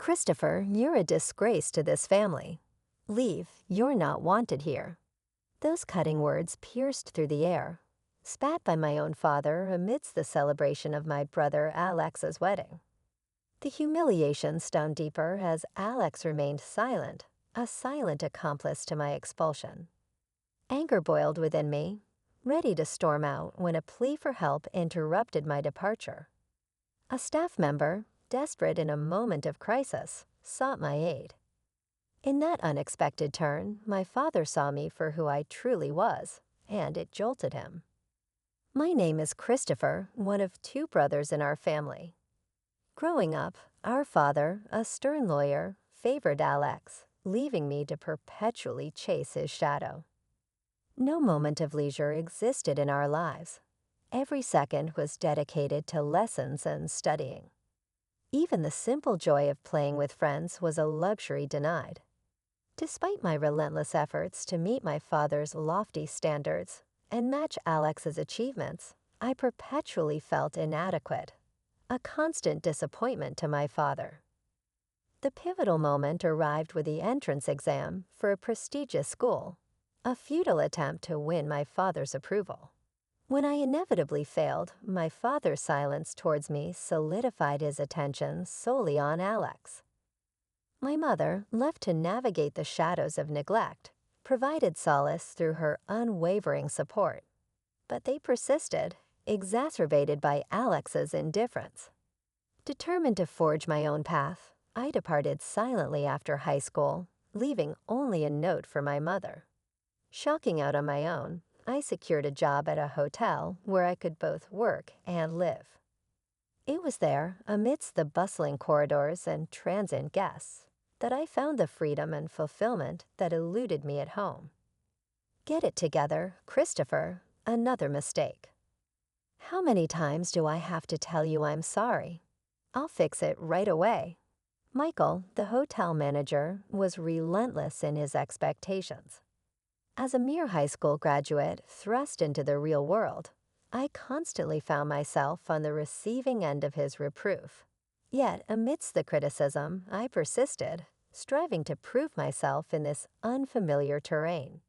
Christopher, you're a disgrace to this family. Leave, you're not wanted here. Those cutting words pierced through the air, spat by my own father amidst the celebration of my brother Alex's wedding. The humiliation stung deeper as Alex remained silent, a silent accomplice to my expulsion. Anger boiled within me, ready to storm out when a plea for help interrupted my departure. A staff member, desperate in a moment of crisis, sought my aid. In that unexpected turn, my father saw me for who I truly was, and it jolted him. My name is Christopher, one of two brothers in our family. Growing up, our father, a stern lawyer, favored Alex, leaving me to perpetually chase his shadow. No moment of leisure existed in our lives. Every second was dedicated to lessons and studying. Even the simple joy of playing with friends was a luxury denied. Despite my relentless efforts to meet my father's lofty standards and match Alex's achievements, I perpetually felt inadequate, a constant disappointment to my father. The pivotal moment arrived with the entrance exam for a prestigious school, a futile attempt to win my father's approval. When I inevitably failed, my father's silence towards me solidified his attention solely on Alex. My mother, left to navigate the shadows of neglect, provided solace through her unwavering support. But they persisted, exacerbated by Alex's indifference. Determined to forge my own path, I departed silently after high school, leaving only a note for my mother. Shocking out on my own, I secured a job at a hotel where I could both work and live. It was there, amidst the bustling corridors and transient guests, that I found the freedom and fulfillment that eluded me at home. Get it together, Christopher, another mistake. How many times do I have to tell you I'm sorry? I'll fix it right away. Michael, the hotel manager, was relentless in his expectations. As a mere high school graduate thrust into the real world, I constantly found myself on the receiving end of his reproof. Yet, amidst the criticism, I persisted, striving to prove myself in this unfamiliar terrain.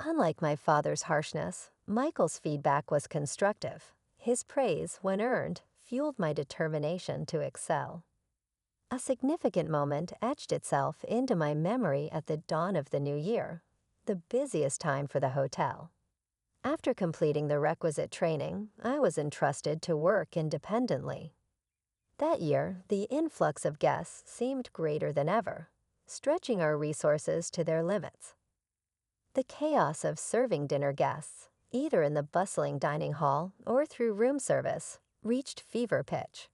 Unlike my father's harshness, Michael's feedback was constructive. His praise, when earned, fueled my determination to excel. A significant moment etched itself into my memory at the dawn of the new year, the busiest time for the hotel. After completing the requisite training, I was entrusted to work independently. That year, the influx of guests seemed greater than ever, stretching our resources to their limits. The chaos of serving dinner guests, either in the bustling dining hall or through room service, reached fever pitch.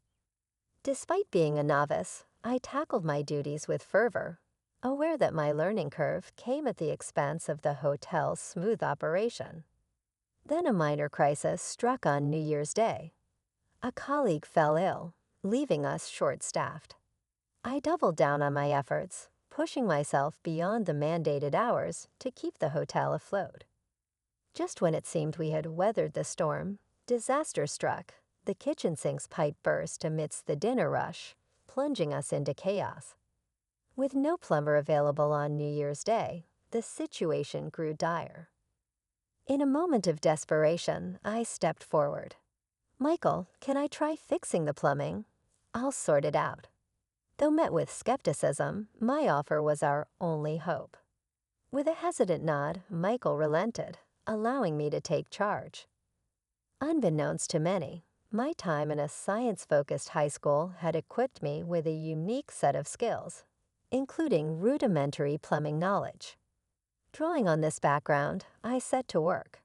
Despite being a novice, I tackled my duties with fervor, aware that my learning curve came at the expense of the hotel's smooth operation. Then a minor crisis struck on New Year's Day. A colleague fell ill, leaving us short-staffed. I doubled down on my efforts, pushing myself beyond the mandated hours to keep the hotel afloat. Just when it seemed we had weathered the storm, disaster struck. The kitchen sink's pipe burst amidst the dinner rush, plunging us into chaos. With no plumber available on New Year's Day, the situation grew dire. In a moment of desperation, I stepped forward. "Michael, can I try fixing the plumbing? I'll sort it out." Though met with skepticism, my offer was our only hope. With a hesitant nod, Michael relented, allowing me to take charge. Unbeknownst to many, my time in a science-focused high school had equipped me with a unique set of skills, including rudimentary plumbing knowledge. Drawing on this background, I set to work.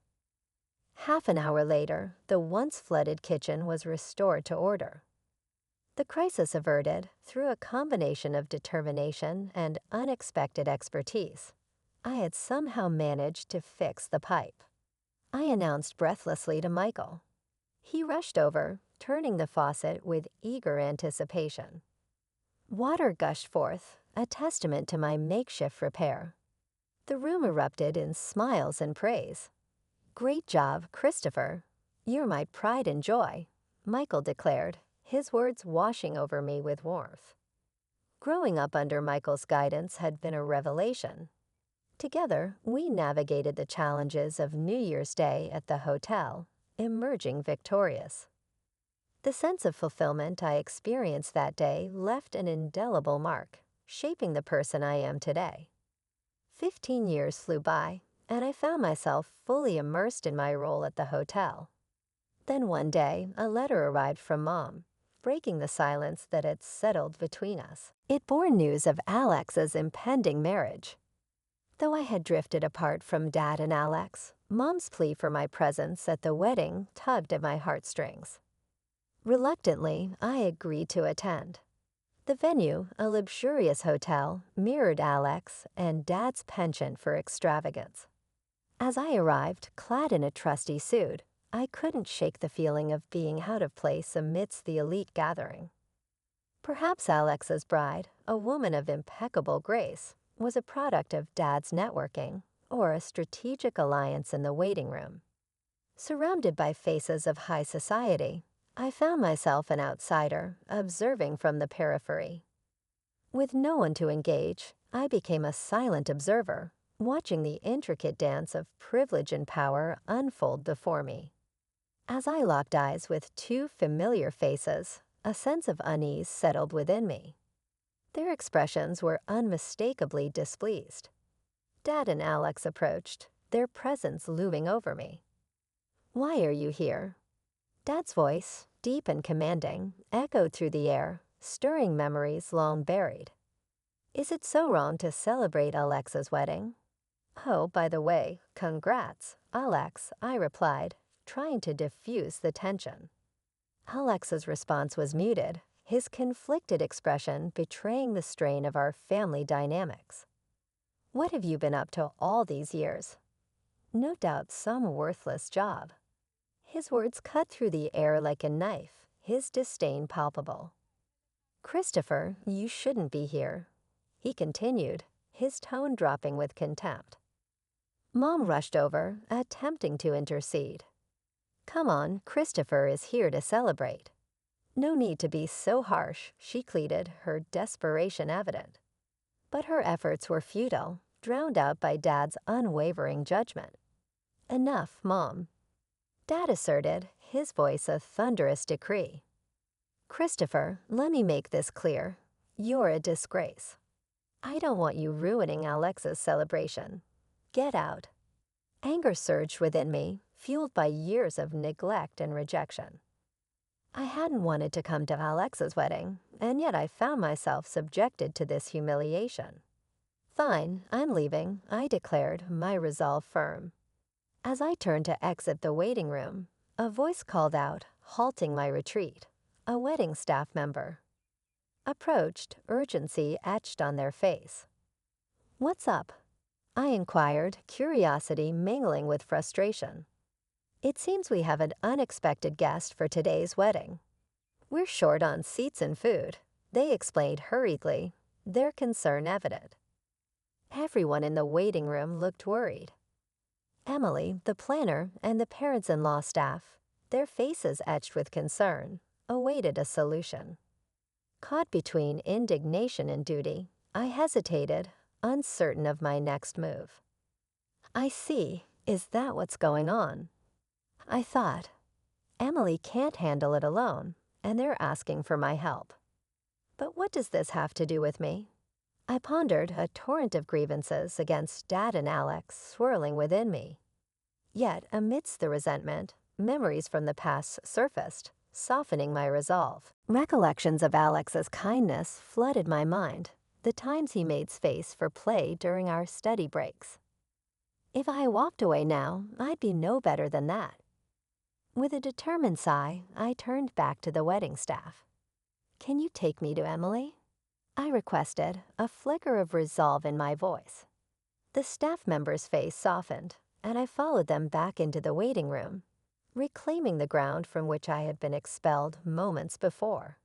Half an hour later, the once flooded kitchen was restored to order. The crisis averted through a combination of determination and unexpected expertise. I had somehow managed to fix the pipe. I announced breathlessly to Michael. He rushed over, turning the faucet with eager anticipation. Water gushed forth, a testament to my makeshift repair. The room erupted in smiles and praise. "Great job, Christopher. You're my pride and joy," Michael declared, his words washing over me with warmth. Growing up under Michael's guidance had been a revelation. Together, we navigated the challenges of New Year's Day at the hotel, emerging victorious. The sense of fulfillment I experienced that day left an indelible mark, shaping the person I am today. 15 years flew by, and I found myself fully immersed in my role at the hotel. Then one day, a letter arrived from Mom, breaking the silence that had settled between us. It bore news of Alex's impending marriage. Though I had drifted apart from Dad and Alex, Mom's plea for my presence at the wedding tugged at my heartstrings. Reluctantly, I agreed to attend. The venue, a luxurious hotel, mirrored Alex and Dad's penchant for extravagance. As I arrived, clad in a trusty suit, I couldn't shake the feeling of being out of place amidst the elite gathering. Perhaps Alex's bride, a woman of impeccable grace, was a product of Dad's networking or a strategic alliance in the waiting room. Surrounded by faces of high society, I found myself an outsider, observing from the periphery. With no one to engage, I became a silent observer, watching the intricate dance of privilege and power unfold before me. As I locked eyes with two familiar faces, a sense of unease settled within me. Their expressions were unmistakably displeased. Dad and Alex approached, their presence looming over me. "Why are you here?" Dad's voice, deep and commanding, echoed through the air, stirring memories long buried. "Is it so wrong to celebrate Alexa's wedding?" "Oh, by the way, congrats, Alex," I replied, trying to diffuse the tension. Alex's response was muted, his conflicted expression betraying the strain of our family dynamics. "What have you been up to all these years?" "No doubt some worthless job." His words cut through the air like a knife, his disdain palpable. "Christopher, you shouldn't be here," he continued, his tone dropping with contempt. Mom rushed over, attempting to intercede. "Come on, Christopher is here to celebrate." "No need to be so harsh," she pleaded, her desperation evident. But her efforts were futile, drowned out by Dad's unwavering judgment. "Enough, Mom." Dad asserted, his voice a thunderous decree. "Christopher, let me make this clear. You're a disgrace. I don't want you ruining Alexa's celebration. Get out." Anger surged within me, fueled by years of neglect and rejection. I hadn't wanted to come to Alexa's wedding, and yet I found myself subjected to this humiliation. "Fine, I'm leaving," I declared, my resolve firm. As I turned to exit the waiting room, a voice called out, halting my retreat, a wedding staff member. Approached, urgency etched on their face. "What's up?" I inquired, curiosity mingling with frustration. "It seems we have an unexpected guest for today's wedding. We're short on seats and food," they explained hurriedly, their concern evident. Everyone in the waiting room looked worried. Emily, the planner, and the parents-in-law staff, their faces etched with concern, awaited a solution. Caught between indignation and duty, I hesitated, uncertain of my next move. "I see. Is that what's going on?" I thought. Emily can't handle it alone, and they're asking for my help. But what does this have to do with me? I pondered, a torrent of grievances against Dad and Alex swirling within me. Yet, amidst the resentment, memories from the past surfaced, softening my resolve. Recollections of Alex's kindness flooded my mind, the times he made space for play during our study breaks. If I walked away now, I'd be no better than that. With a determined sigh, I turned back to the wedding staff. "Can you take me to Emily?" I requested, a flicker of resolve in my voice. The staff member's face softened, and I followed them back into the waiting room, reclaiming the ground from which I had been expelled moments before.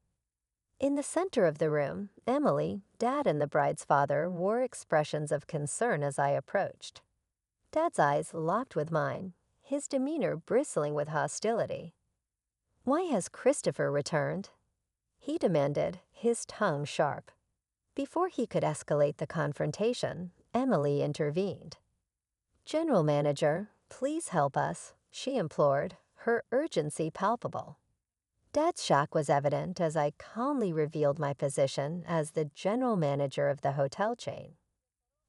In the center of the room, Emily, Dad, and the bride's father wore expressions of concern as I approached. Dad's eyes locked with mine, his demeanor bristling with hostility. "Why has Christopher returned?" he demanded, his tongue sharp. Before he could escalate the confrontation, Emily intervened. "General Manager, please help us," she implored, her urgency palpable. Dad's shock was evident as I calmly revealed my position as the general manager of the hotel chain.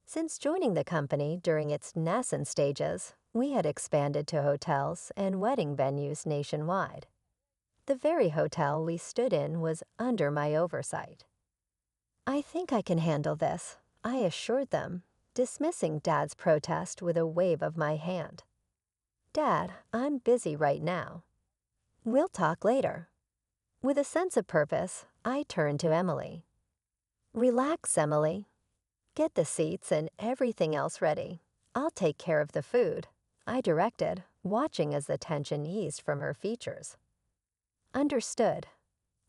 Since joining the company during its nascent stages, we had expanded to hotels and wedding venues nationwide. The very hotel we stood in was under my oversight. "I think I can handle this," I assured them, dismissing Dad's protest with a wave of my hand. "Dad, I'm busy right now. We'll talk later." With a sense of purpose, I turned to Emily. "Relax, Emily. Get the seats and everything else ready. I'll take care of the food," I directed, watching as the tension eased from her features. "Understood.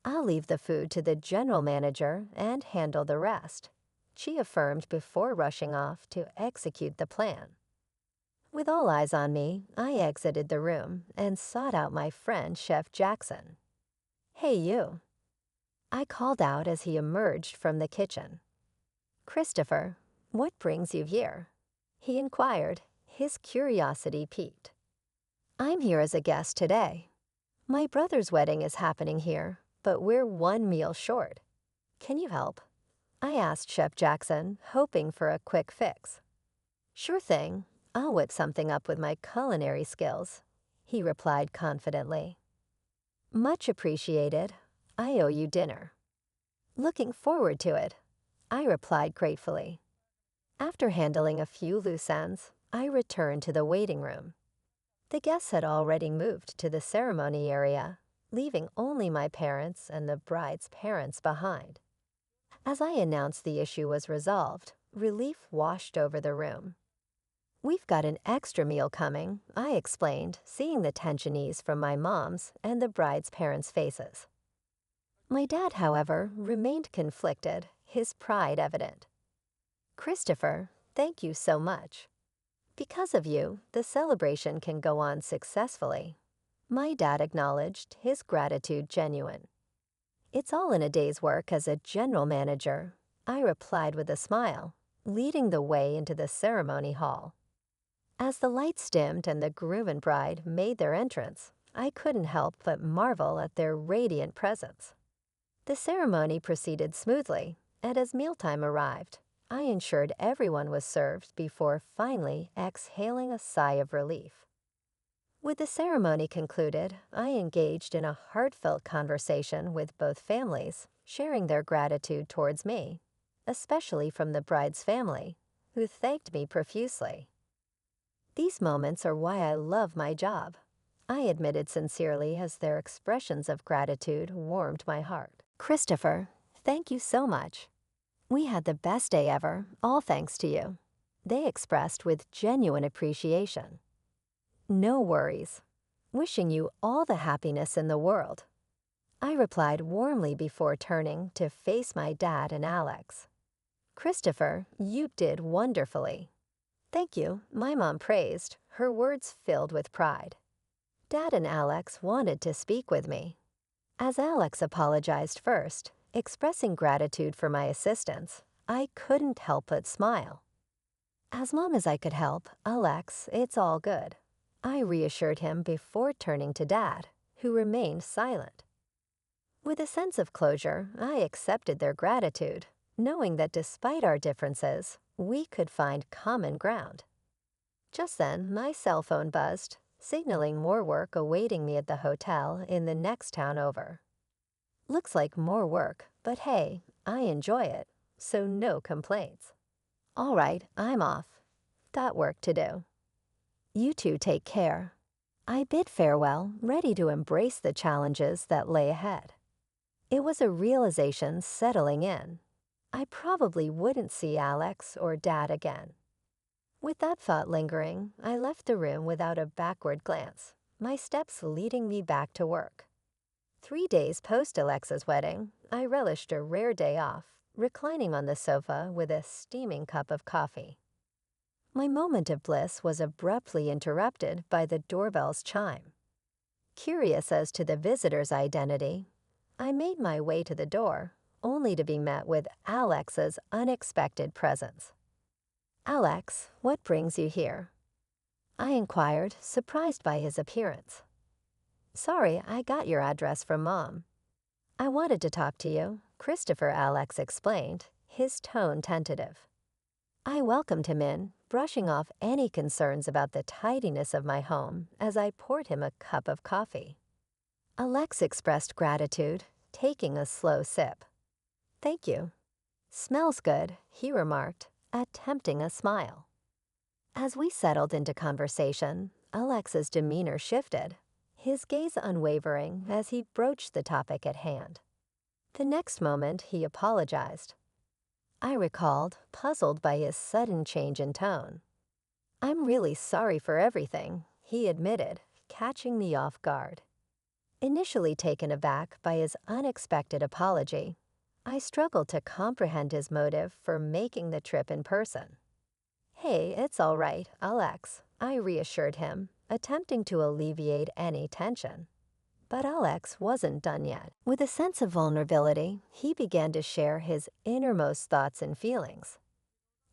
I'll leave the food to the general manager and handle the rest," she affirmed before rushing off to execute the plan. With all eyes on me, I exited the room and sought out my friend Chef Jackson. "Hey, you," I called out as he emerged from the kitchen. "Christopher, what brings you here?" he inquired, his curiosity piqued. "I'm here as a guest today. My brother's wedding is happening here, but we're one meal short. Can you help?" I asked Chef Jackson, hoping for a quick fix. "Sure thing. I'll whip something up with my culinary skills," he replied confidently. "Much appreciated. I owe you dinner." "Looking forward to it," I replied gratefully. After handling a few loose ends, I returned to the waiting room. The guests had already moved to the ceremony area, leaving only my parents and the bride's parents behind. As I announced the issue was resolved, relief washed over the room. "We've got an extra meal coming," I explained, seeing the tension ease from my mom's and the bride's parents' faces. My dad, however, remained conflicted, his pride evident. "Christopher, thank you so much. Because of you, the celebration can go on successfully." My dad acknowledged, his gratitude genuine. "It's all in a day's work as a general manager," I replied with a smile, leading the way into the ceremony hall. As the lights dimmed and the groom and bride made their entrance, I couldn't help but marvel at their radiant presence. The ceremony proceeded smoothly, and as mealtime arrived, I ensured everyone was served before finally exhaling a sigh of relief. With the ceremony concluded, I engaged in a heartfelt conversation with both families, sharing their gratitude towards me, especially from the bride's family, who thanked me profusely. "These moments are why I love my job," I admitted sincerely as their expressions of gratitude warmed my heart. "Christopher, thank you so much. We had the best day ever, all thanks to you," they expressed with genuine appreciation. "No worries. Wishing you all the happiness in the world," I replied warmly before turning to face my dad and Alex. "Christopher, you did wonderfully." "Thank you," my mom praised, her words filled with pride. Dad and Alex wanted to speak with me. As Alex apologized first, expressing gratitude for my assistance, I couldn't help but smile. "As long as I could help, Alex, it's all good," I reassured him before turning to Dad, who remained silent. With a sense of closure, I accepted their gratitude, knowing that despite our differences, we could find common ground. Just then, my cell phone buzzed, signaling more work awaiting me at the hotel in the next town over. Looks like more work, but hey, I enjoy it, so no complaints. All right, I'm off. Got work to do. You two take care. I bid farewell, ready to embrace the challenges that lay ahead. It was a realization settling in. I probably wouldn't see Alex or Dad again. With that thought lingering, I left the room without a backward glance, my steps leading me back to work. 3 days post Alexa's wedding, I relished a rare day off, reclining on the sofa with a steaming cup of coffee. My moment of bliss was abruptly interrupted by the doorbell's chime. Curious as to the visitor's identity, I made my way to the door, only to be met with Alex's unexpected presence. "Alex, what brings you here?" I inquired, surprised by his appearance. "Sorry, I got your address from Mom." "I wanted to talk to you," Christopher Alex explained, his tone tentative. I welcomed him in, brushing off any concerns about the tidiness of my home as I poured him a cup of coffee. Alex expressed gratitude, taking a slow sip. "Thank you." "Smells good," he remarked, attempting a smile. As we settled into conversation, Alex's demeanor shifted, his gaze unwavering as he broached the topic at hand. The next moment, he apologized. I recalled, puzzled by his sudden change in tone. "I'm really sorry for everything," he admitted, catching me off guard. Initially taken aback by his unexpected apology, I struggled to comprehend his motive for making the trip in person. "Hey, it's all right, Alex," I reassured him, attempting to alleviate any tension. But Alex wasn't done yet. With a sense of vulnerability, he began to share his innermost thoughts and feelings.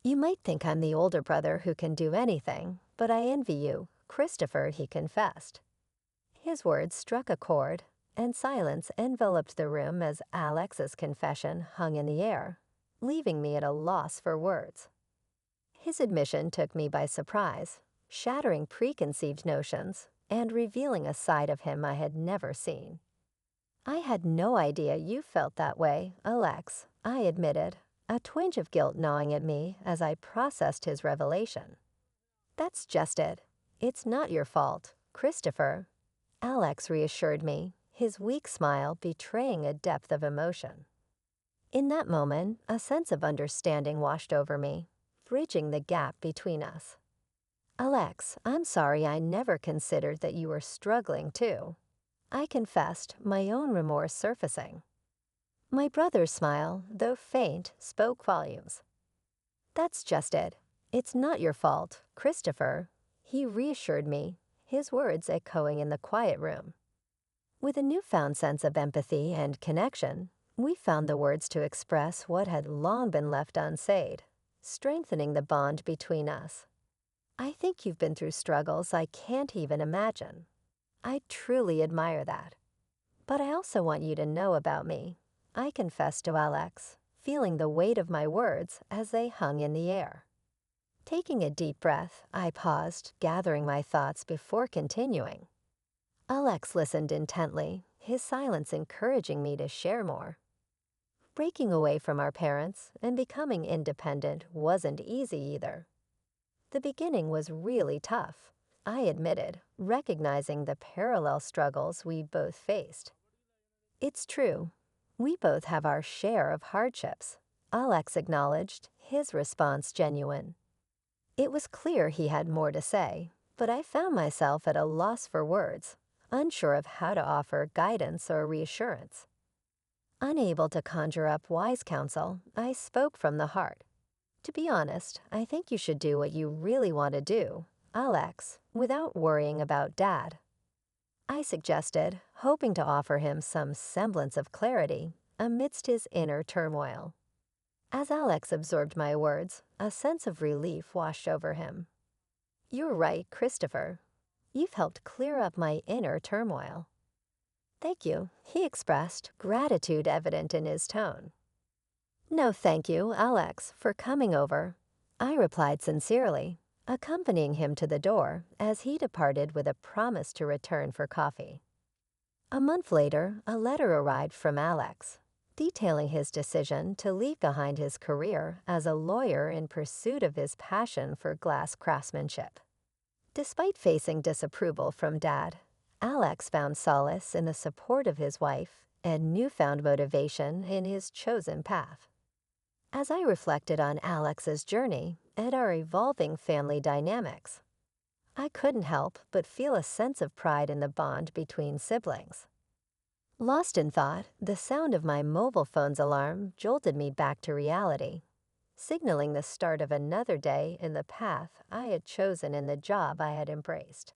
"You might think I'm the older brother who can do anything, but I envy you, Christopher," he confessed. His words struck a chord, and silence enveloped the room as Alex's confession hung in the air, leaving me at a loss for words. His admission took me by surprise, shattering preconceived notions and revealing a side of him I had never seen. "I had no idea you felt that way, Alex," I admitted, a twinge of guilt gnawing at me as I processed his revelation. "That's just it. It's not your fault, Christopher," Alex reassured me, his weak smile betraying a depth of emotion. In that moment, a sense of understanding washed over me, bridging the gap between us. "Alex, I'm sorry I never considered that you were struggling too," I confessed, my own remorse surfacing. My brother's smile, though faint, spoke volumes. "That's just it. It's not your fault, Christopher," he reassured me, his words echoing in the quiet room. With a newfound sense of empathy and connection, we found the words to express what had long been left unsaid, strengthening the bond between us. "I think you've been through struggles I can't even imagine. I truly admire that. But I also want you to know about me," I confessed to Alex, feeling the weight of my words as they hung in the air. Taking a deep breath, I paused, gathering my thoughts before continuing. Alex listened intently, his silence encouraging me to share more. Breaking away from our parents and becoming independent wasn't easy either. The beginning was really tough, I admitted, recognizing the parallel struggles we both faced. "It's true. We both have our share of hardships," Alex acknowledged, his response genuine. It was clear he had more to say, but I found myself at a loss for words, unsure of how to offer guidance or reassurance. Unable to conjure up wise counsel, I spoke from the heart. "To be honest, I think you should do what you really want to do, Alex, without worrying about Dad," I suggested, hoping to offer him some semblance of clarity amidst his inner turmoil. As Alex absorbed my words, a sense of relief washed over him. "You're right, Christopher. You've helped clear up my inner turmoil." "Thank you," he expressed, gratitude evident in his tone. "No, thank you, Alex, for coming over," I replied sincerely, accompanying him to the door as he departed with a promise to return for coffee. A month later, a letter arrived from Alex, detailing his decision to leave behind his career as a lawyer in pursuit of his passion for glass craftsmanship. Despite facing disapproval from Dad, Alex found solace in the support of his wife and newfound motivation in his chosen path. As I reflected on Alex's journey and our evolving family dynamics, I couldn't help but feel a sense of pride in the bond between siblings. Lost in thought, the sound of my mobile phone's alarm jolted me back to reality, signaling the start of another day in the path I had chosen and the job I had embraced.